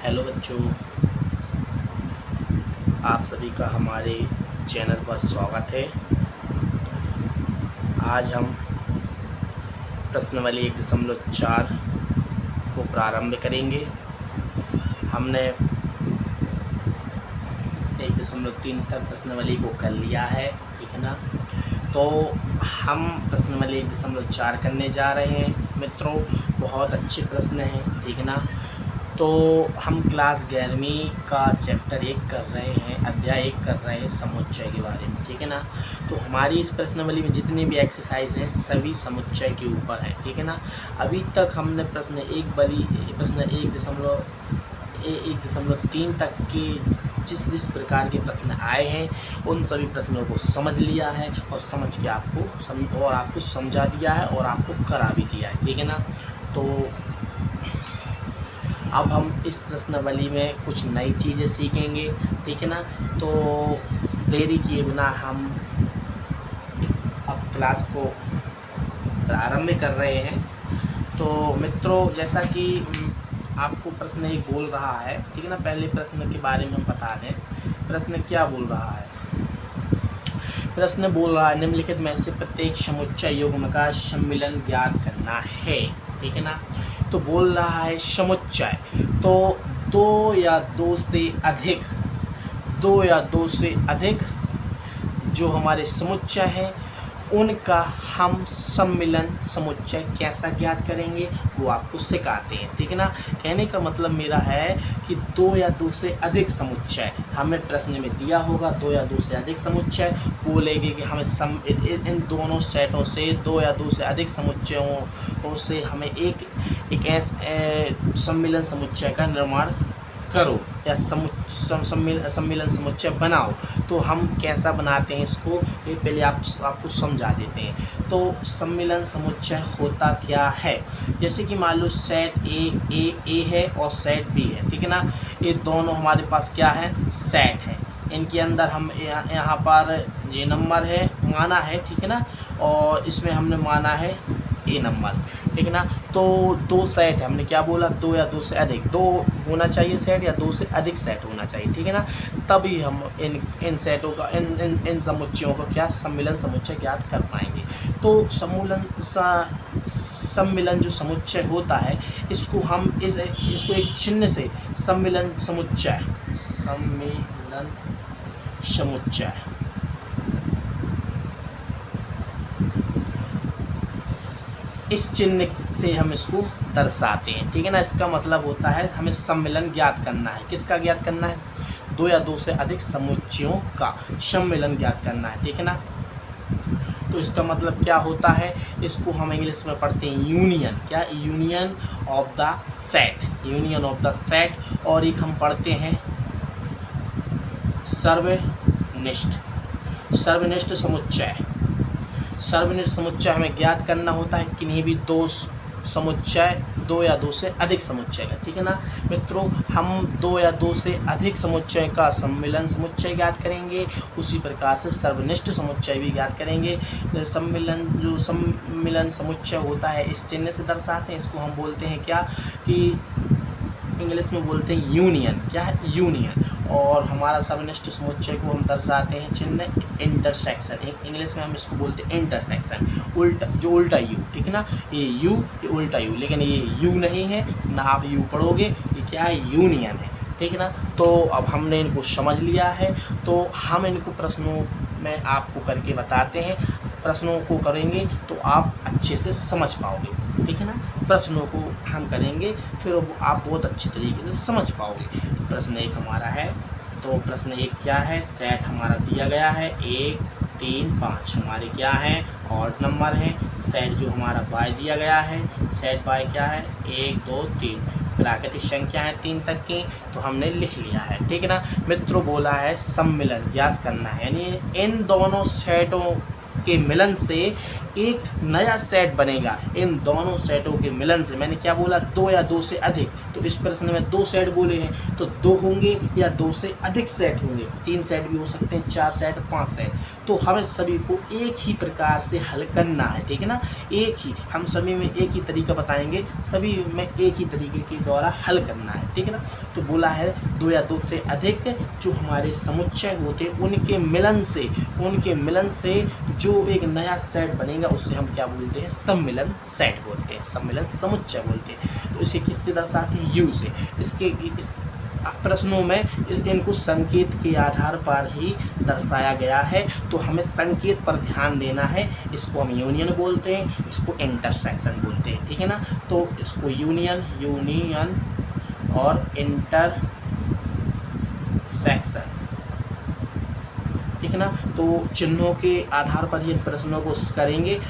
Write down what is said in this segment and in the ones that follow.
Hello बच्चों, आप सभी का हमारे चैनल पर स्वागत है। आज हम प्रश्नावली 1.4 को प्रारंभ करेंगे। हमने 1.3 तक प्रश्नावली को कर लिया है, ठीक है ना। तो हम प्रश्नावली 1.4 करने जा रहे हैं मित्रों। बहुत अच्छे प्रश्न हैं, ठीक है ना। तो हम क्लास 11वीं का चैप्टर 1 कर रहे हैं, अध्याय 1 कर रहे हैं समुच्चय के बारे में, ठीक है ना। तो हमारी इस प्रश्नावली में जितने भी एक्सरसाइज हैं सभी समुच्चय के ऊपर हैं, ठीक है ना। अभी तक हमने प्रश्न 1.3 तक के जिस प्रकार के प्रश्न आए हैं उन सभी प्रश्नों को समझ लिया है और समझ के आपको समझा दिया है और आपको करा भी दिया है, ठीक है ना। तो अब हम इस प्रश्नावली में कुछ नई चीज़ें सीखेंगे, ठीक है ना। तो देरी किए बिना हम अब क्लास को प्रारंभ कर रहे हैं। तो मित्रों, जैसा कि आपको प्रश्न एक बोल रहा है, ठीक है ना। पहले प्रश्न के बारे में हम बता दें। प्रश्न क्या बोल रहा है? प्रश्न बोल रहा है निम्नलिखित में से प्रत्येक समुच्चय युग्म का सम्मिलन ज्ञात करना है, ठीक है ना। तो बोल रहा है समुच्चय, तो दो या दो से अधिक जो हमारे समुच्चय हैं उनका हम सम्मिलन समुच्चय कैसा ज्ञात करेंगे वो आपको सिखाते हैं, ठीक है ना। कहने का मतलब मेरा है कि दो या दो से अधिक समुच्चय हमें प्रश्न में दिया होगा। दो या दो से अधिक समुच्चय बोलेंगे कि हमें इन दोनों सेटों से दो या दो से अधिक समुच्चयों से हमें एक ऐसे सम्मिलन समुच्चय का निर्माण करो या सम्मिलन समुच्चय बनाओ। तो हम कैसा बनाते हैं इसको, ये पहले आपको समझा देते हैं। तो सम्मिलन समुच्चय होता क्या है? जैसे कि मान लो सेट ए है और सेट बी है, ठीक है ना। ये दोनों हमारे पास क्या है? सेट है। इनके अंदर हम यहाँ पर ये नंबर है माना है, ठीक है ना, और इसमें हमने माना है ए नंबर, ठीक है ना। तो दो सेट है, हमने क्या बोला? दो या दो से अधिक, दो होना चाहिए सेट या दो से अधिक सेट होना चाहिए, ठीक है ना। तभी हम इन सेटों का इन समुच्चयों का क्या सम्मिलन समुच्चय ज्ञात कर पाएंगे। तो सम्मिलन जो समुच्चय होता है इसको हम इसको एक चिन्ह से सम्मिलन समुच्चय इस चिन्ह से हम इसको दर्शाते हैं, ठीक है ना। इसका मतलब होता है हमें सम्मिलन ज्ञात करना है। किसका ज्ञात करना है? दो या दो से अधिक समुच्चयों का सम्मिलन ज्ञात करना है, ठीक है ना। तो इसका मतलब क्या होता है? इसको हम इंग्लिश में पढ़ते हैं यूनियन। क्या? Union of the set. और एक हम पढ़ते हैं सर्वनिष्ठ समुच्चय। सर्वनिष्ठ समुच्चय हमें ज्ञात करना होता है किन्हीं भी दो या दो से अधिक समुच्चय का, ठीक है ना मित्रों। हम दो या दो से अधिक समुच्चय का सम्मिलन समुच्चय ज्ञात करेंगे, उसी प्रकार से सर्वनिष्ठ समुच्चय भी ज्ञात करेंगे। सम्मिलन समुच्चय होता है इस चिन्ह से दर्शाते हैं। इसको हम बोलते हैं क्या कि इंग्लिश में बोलते हैं यूनियन। क्या है? यूनियन। और हमारा सर्वनिष्ठ समुच्चय को हम दर्शाते हैं चिन्ह इंटरसेक्शन। इंग्लिश में हम इसको बोलते हैं इंटरसेक्शन, उल्टा यू, ठीक है ना। ये उल्टा यू, लेकिन ये यू नहीं है ना, आप यू पढ़ोगे। ये क्या है? यूनियन है, ठीक है ना। तो अब हमने इनको समझ लिया है, तो हम इनको प्रश्नों में आपको करके बताते हैं। प्रश्नों को करेंगे तो आप अच्छे से समझ पाओगे, ठीक है ना। प्रश्नों को हम करेंगे फिर आप बहुत अच्छे तरीके से समझ पाओगे। तो प्रश्न 1 हमारा है। तो प्रश्न 1 क्या है? सेट हमारा दिया गया है 1, 3, 5 हमारे क्या है? ऑड नंबर है। सेट जो हमारा बाय दिया गया है, सेट बाय क्या है? 1, 2, 3 प्राकृतिक संख्या है 3 तक की, तो हमने लिख लिया है, ठीक है ना मित्रों। बोला है सम्मिलन ज्ञात करना है, यानी इन दोनों सेटों के मिलन से एक नया सेट बनेगा। इन दोनों सेटों के मिलन से, मैंने क्या बोला? दो या दो से अधिक। तो इस प्रश्न में दो सेट बोले हैं, तो दो होंगे या दो से अधिक सेट होंगे। 3 सेट भी हो सकते हैं, 4 सेट, 5 सेट। तो हमें सभी को एक ही प्रकार से हल करना है, ठीक है ना। एक ही, हम सभी में एक ही तरीका बताएंगे, सभी में एक ही तरीके के द्वारा हल करना है, ठीक है ना। तो बोला है दो या दो से अधिक जो हमारे समुच्चय होते हैं उनके मिलन से जो एक नया सेट बनेगा उसे हम क्या बोलते हैं, सम्मिलन सेट बोलते हैं, सम्मिलन समुच्चय बोलते हैं। तो इसे किससे दर्शाते हैं, यू से। इस प्रश्नों में इनको संकेत के आधार पर ही दर्शाया गया है, तो हमें संकेत पर ध्यान देना है। इसको हम यूनियन बोलते हैं, इसको इंटरसेक्शन बोलते हैं, ठीक है ना। तो इसको यूनियन और इंटरसेक्शन, ठीक है ना। तो चिन्हों के आधार पर ही इन प्रश्नों को करेंगे।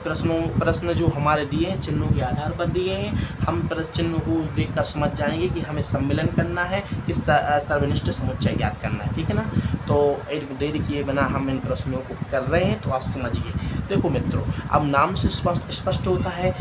प्रश्न जो हमारे दिए हैं चिन्हों के आधार पर दिए हैं, हम चिन्हों को देखकर समझ जाएंगे कि हमें सम्मिलन करना है कि सर्वनिष्ठ समुच्चय ज्ञात करना है, ठीक है ना। तो एक देर किए बिना हम इन प्रश्नों को कर रहे हैं, तो आप समझिए। देखो मित्रों, अब नाम से स्पष्ट होता है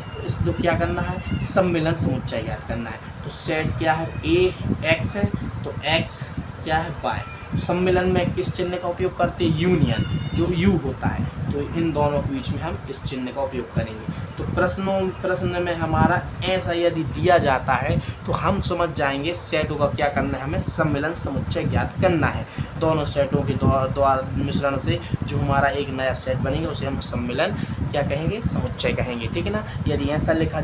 तो क्या करना है, सम्मिलन समुच्चय ज्ञात करना है। तो सेट क्या है, ए एक्स है, तो एक्स क्या है, वाई। सम्मिलन में किस चिन्ह का उपयोग करते हैं, यूनियन, जो यू होता है। तो इन दोनों के बीच में हम इस चिन्ह का उपयोग करेंगे। तो प्रश्न में हमारा ऐसा यदि दिया जाता है तो हम समझ जाएंगे सेटों का क्या करना है, हमें सम्मिलन समुच्चय ज्ञात करना है। दोनों सेटों के द्वारा मिश्रण से जो हमारा एक नया सेट बनेगा उसे हम सम्मिलन क्या कहेंगे, समुच्चय कहेंगे, ठीक है ना। यदि ऐसा लिखता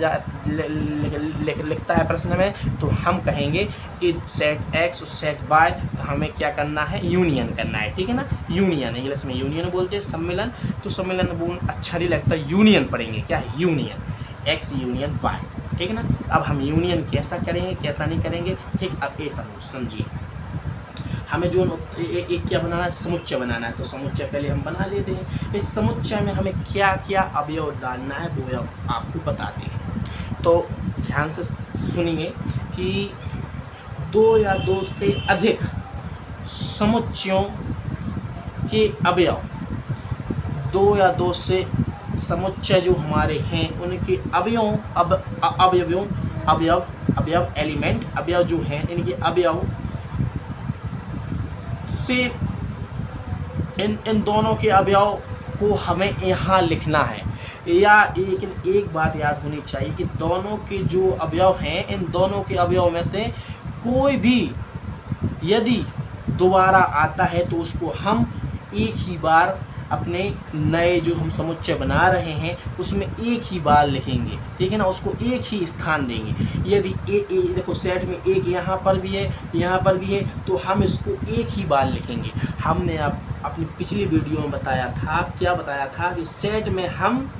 है प्रश्न में तो हम कहेंगे कि सेट एक्स और सेट वाई हमें क्या करना है, यूनियन करना है, ठीक है ना। यूनियन, इंग्लिश में यूनियन बोलते हैं, सम्मिलन तो सम्मिलन अच्छा नहीं लगता, यूनियन पढ़ेंगे, क्या है, यूनियन, एक्स यूनियन वाई, ठीक है ना। अब हम यूनियन कैसा करेंगे कैसा नहीं करेंगे, ठीक। अब ये समझिए, हमें जो एक क्या बनाना है, समुच्चय बनाना है। तो समुच्चय पहले हम बना लेते हैं। इस समुच्चय में हमें क्या क्या अवयव डालना है वो आपको बताते हैं। तो ध्यान से सुनिए कि दो या दो से अधिक समुच्चयों के अवयव, दो या दो से समुच्चय जो हमारे हैं उनके अवयव एलिमेंट, अवयव जो हैं इनके अवयव से इन दोनों के अवयव को हमें यहाँ लिखना है। लेकिन एक बात याद होनी चाहिए कि दोनों के जो अवयव हैं, इन दोनों के अवयव में से कोई भी यदि दोबारा आता है तो उसको हम एक ही बार अपने नए जो हम समुच्चय बना रहे हैं उसमें एक ही बार लिखेंगे, ठीक है ना। उसको एक ही स्थान देंगे। यदि देखो सेट में एक यहाँ पर भी है, यहाँ पर भी है, तो हम इसको एक ही बार लिखेंगे। हमने अपनी पिछली वीडियो में बताया था, क्या बताया था कि सेट में हम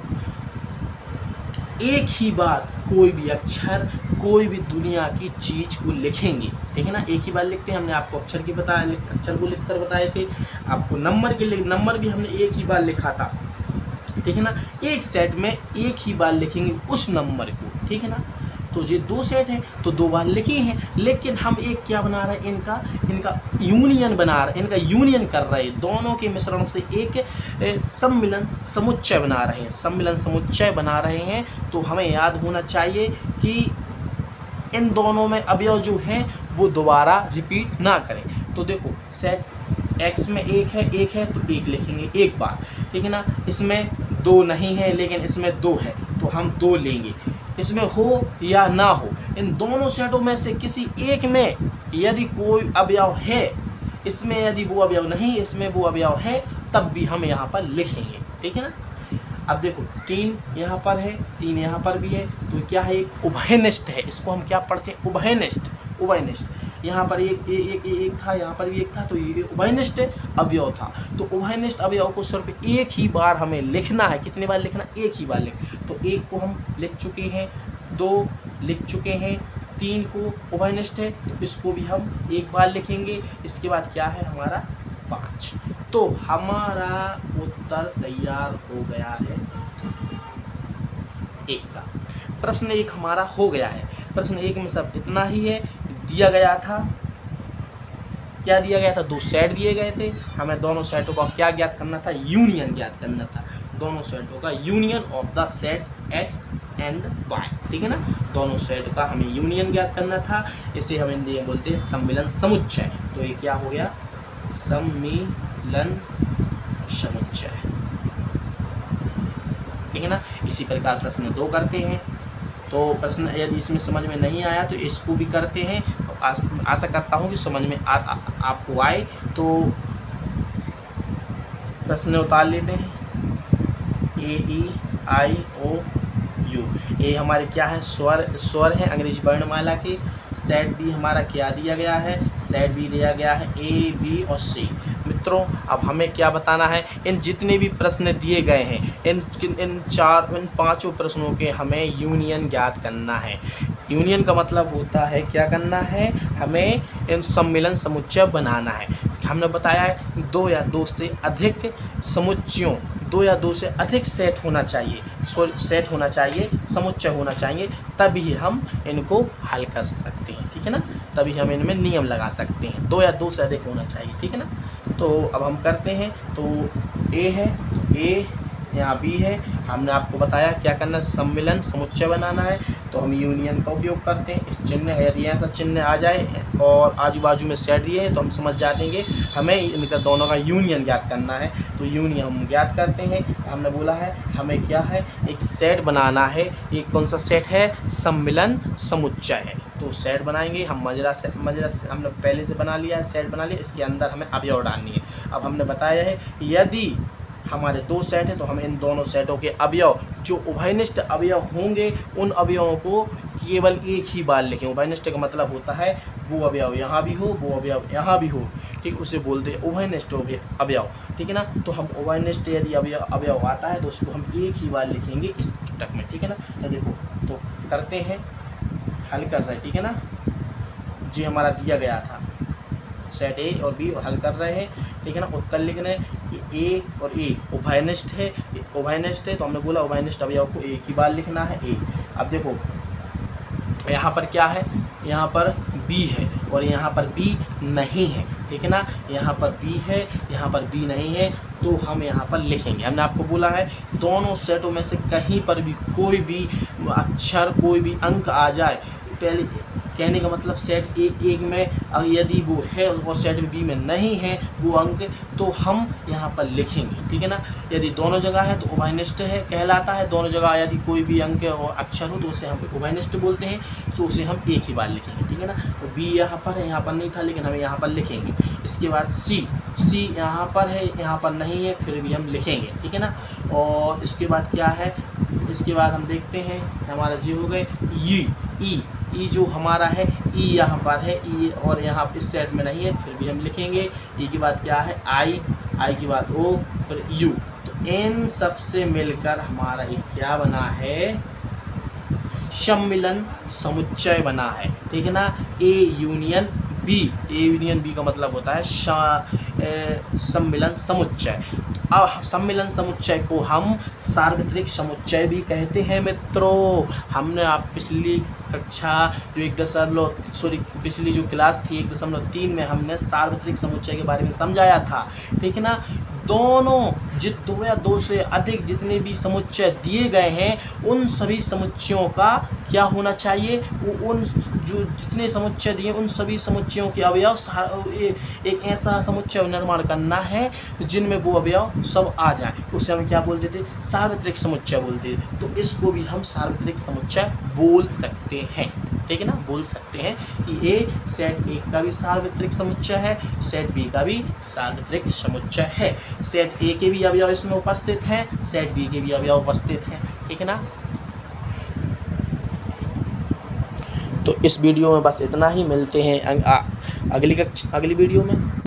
एक ही बार कोई भी अक्षर, कोई भी दुनिया की चीज़ को लिखेंगे, ठीक है ना। एक ही बार लिखते हैं। हमने आपको अक्षर को लिखकर बताए थे। आपको नंबर भी हमने एक ही बार लिखा था, ठीक है ना। एक सेट में एक ही बार लिखेंगे उस नंबर को, ठीक है ना। तो ये दो सेट हैं तो दो बार लिखे हैं, लेकिन हम एक क्या बना रहे हैं, इनका यूनियन बना रहे हैं, इनका यूनियन कर रहे हैं। दोनों के मिश्रण से एक सम्मिलन समुच्चय बना रहे हैं, सम्मिलन समुच्चय बना रहे हैं। तो हमें याद होना चाहिए कि इन दोनों में अवयव जो हैं वो दोबारा रिपीट ना करें। तो देखो सेट एक्स में एक है तो एक लिखेंगे एक बार, ठीक है ना। इसमें दो नहीं है लेकिन इसमें दो है तो हम दो लेंगे। इसमें हो या ना हो, इन दोनों सेटों में से किसी एक में यदि कोई अवयव है, इसमें यदि वो अवयव नहीं, इसमें वो अवयव है, तब भी हम यहाँ पर लिखेंगे, ठीक है ना। अब देखो 3 यहाँ पर है, 3 यहाँ पर भी है, तो क्या है, एक उभयनिष्ठ है। इसको हम क्या पढ़ते हैं, उभयनिष्ठ। यहाँ पर एक था, यहाँ पर भी एक था, तो ये उभयनिष्ठ अवयव था। तो उभयनिष्ठ अवयव को सिर्फ एक ही बार हमें लिखना है। कितनी बार लिखना, एक ही बार लिख। तो एक को हम लिख चुके हैं, 2 लिख चुके हैं, 3 को उभयनिष्ठ है तो इसको भी हम एक बार लिखेंगे। इसके बाद क्या है हमारा 5। तो हमारा उत्तर तैयार हो गया है 1 का। प्रश्न 1 हमारा हो गया है। प्रश्न 1 में सब इतना ही है। दिया गया था, क्या दिया गया था, 2 सेट दिए गए थे। हमें दोनों सेटों का क्या ज्ञात करना था, यूनियन ज्ञात करना था। दोनों सेटों का union of the set X and Y, ठीक है ना। दोनों सेट का हमें यूनियन ज्ञात करना था। इसे हम हिंदी में बोलते हैं सम्मिलन समुच्चय। तो ये क्या हो गया, सम्मिलन समुच्चय। ठीक है ना। इसी प्रकार प्रश्न 2 करते हैं। तो प्रश्न यदि इसमें समझ में नहीं आया तो इसको भी करते हैं। तो आशा करता हूँ कि समझ में आपको आए। तो प्रश्न उतार लेते हैं। A-E-I-O-U, ये हमारे क्या है, स्वर है अंग्रेजी वर्णमाला के। सेट बी हमारा क्या दिया गया है, सेट बी दिया गया है A, B और C। मित्रों अब हमें क्या बताना है, इन जितने भी प्रश्न दिए गए हैं इन 5 प्रश्नों के हमें यूनियन ज्ञात करना है। यूनियन का मतलब होता है क्या करना है, हमें इन सम्मिलन समुच्चय बनाना है। हमने बताया है 2 या 2 से अधिक समुच्चयों, 2 या 2 से अधिक सेट होना चाहिए, सेट होना चाहिए, समुच्चय होना चाहिए, तभी हम इनको हल कर सकते हैं। ठीक है ना, तभी हम इनमें नियम लगा सकते हैं। 2 या 2 से अधिक होना चाहिए। ठीक है ना। तो अब हम करते हैं। तो A है, A यहाँ B है। हमने आपको बताया क्या करना है, सम्मिलन समुच्चय बनाना है। तो हम यूनियन का उपयोग करते हैं। इस चिन्ह, यदि ऐसा चिन्ह आ जाए और आजू बाजू में सेट दिए हैं तो हम समझ जाएंगे हमें इनका दोनों का यूनियन ज्ञात करना है। तो यूनियन हम ज्ञात करते हैं। हमने बोला है हमें क्या है, एक सेट बनाना है। ये कौन सा सेट है, सम्मिलन समुच्चय है। तो सेट बनाएंगे हम, मजरा से हमने पहले से बना लिया है, सेट बना लिया। इसके अंदर हमें अवयव डालनी है। अब हमने बताया है यदि हमारे 2 सेट है तो हम इन दोनों सेटों के अवयव, जो उभयनिष्ठ अवयव होंगे, उन अवयवों को केवल एक ही बार लिखें। उभयनिष्ठ का मतलब होता है वो अवयव यहाँ भी हो, वो अवयव यहाँ भी हो। ठीक, उसे बोलते हैं उभयनिष्ठ अवयव। ठीक है ना। तो हम उभयनिष्ठ यदि अवयव आता है तो उसको हम एक ही बार लिखेंगे इस पुस्तक में। ठीक है ना। तो देखो, तो करते हैं, हल कर रहे हैं। ठीक है ना। जी हमारा दिया गया था सेट A और B हल कर रहे हैं। ठीक है ना। उत्तर लिख रहे हैं। A और A उभयनिष्ठ है, उभयनिष्ठ है तो हमने बोला उभयनिष्ठ अवयव को एक ही बार लिखना है A। अब देखो यहाँ पर क्या है, यहाँ पर B है और यहाँ पर B नहीं है। ठीक है ना। यहाँ पर B है, यहाँ पर B नहीं है, तो हम यहाँ पर लिखेंगे। हमने आपको बोला है दोनों सेटों में से कहीं पर भी कोई भी अक्षर, कोई भी अंक आ जाए, पहले कहने का मतलब सेट A में यदि वो है और सेट B में नहीं है वो अंक, तो हम यहाँ पर लिखेंगे। ठीक है ना। यदि दोनों जगह है तो उभयनिष्ठ है कहलाता है। दोनों जगह यदि कोई भी अंक और अक्षर हो तो उसे हम उभयनिष्ठ बोलते हैं। तो उसे हम एक ही बार लिखेंगे। ठीक है ना। तो B यहाँ पर है, यहाँ पर नहीं था, लेकिन हम यहाँ पर लिखेंगे। इसके बाद C यहाँ पर है, यहाँ पर नहीं है, फिर भी हम लिखेंगे। ठीक है ना। और इसके बाद क्या है, इसके बाद हम देखते हैं हमारा जी हो गए ई जो हमारा है, ई यहाँ पर है, ई और यहाँ इस सेट में नहीं है, फिर भी हम लिखेंगे। ई के बाद क्या है, आई के बाद ओ, फिर यू। तो इन सब से मिलकर हमारा एक क्या बना है, सम्मिलन समुच्चय बना है। ठीक है ना। ए यूनियन बी का मतलब होता है सम्मिलन समुच्चय। अब सम्मिलन समुच्चय को हम सार्वत्रिक समुच्चय भी कहते हैं। मित्रों हमने आप पिछली कक्षा जो पिछली जो क्लास थी 1.3 में हमने सार्वत्रिक समुच्चय के बारे में समझाया था। ठीक है ना। दोनों 2 या 2 से अधिक जितने भी समुच्चय दिए गए हैं उन सभी समुच्चयों का क्या होना चाहिए, उन जो जितने समुच्चय दिए उन सभी समुच्चयों के अवयव एक ऐसा समुच्चय निर्माण करना है जिनमें वो अवयव सब आ जाए। उसे हम क्या बोलते थे, सार्वत्रिक समुच्चय बोलते थे। तो इसको भी हम सार्वत्रिक समुच्चय बोल सकते हैं। ठीक है ना। बोल सकते हैं कि ए सेट A का भी सार्वत्रिक समुच्चय है, सेट B का भी सार्वत्रिक समुच्चय है। सेट A के भी अवयव इसमें उपस्थित हैं, सेट B के भी अवयव उपस्थित हैं। ठीक है ना। तो इस वीडियो में बस इतना ही, मिलते हैं अगली वीडियो में।